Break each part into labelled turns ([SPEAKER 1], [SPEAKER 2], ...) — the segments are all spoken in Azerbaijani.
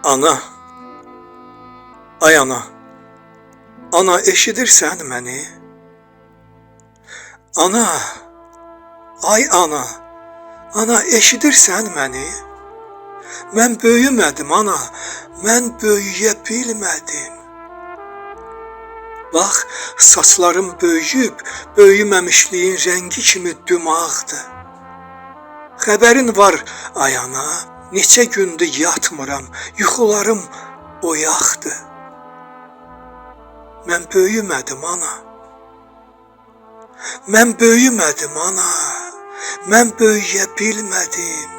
[SPEAKER 1] Ana, ay ana, ana eşidirsən məni? Ana, ay ana, ana eşidirsən məni? Mən böyümədim ana, mən böyüyə bilmədim. Bax, saçlarım böyüyüb, böyüməmişliyin rəngi kimi dumağdır. Xəbərin var ay ana, neçə gündür yatmıram, yuxularım oyaqdır. Mən böyümədim ana. Mən böyümədim ana. Mən böyüyə bilmədim.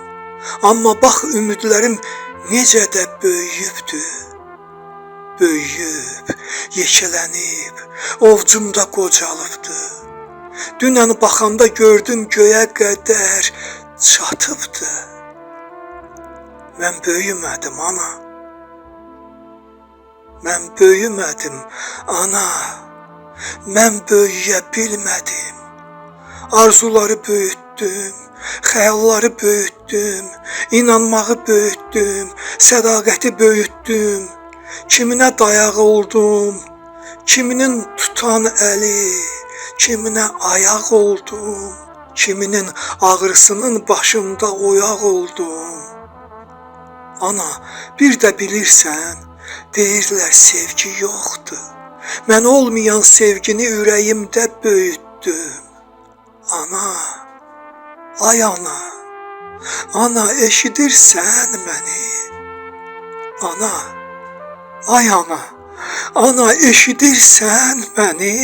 [SPEAKER 1] Amma bax ümidlərim necə də böyüyübdü. Böyüyüb, yekələnib, ovcumda qocalıbdı. Dünən baxanda gördüm göyə qədər çatıbdı. Mən böyümədim ana. Mən böyümədim ana. Mən böyüyə bilmədim. Arzuları böyütdüm, xəyalları böyütdüm, inanmağı böyütdüm, sədaqəti böyütdüm. Kiminə dayaq oldum, kiminin tutan əli, kiminə ayaq oldum, kiminin ağrısının başında oyaq oldum. Ana, bir də bilirsən, deyirlər sevgi yoxdur. Mən olmayan sevgini ürəyimdə böyütdüm. Ana, ay ana, ana eşidirsən məni? Ana, ay ana, ana eşidirsən məni?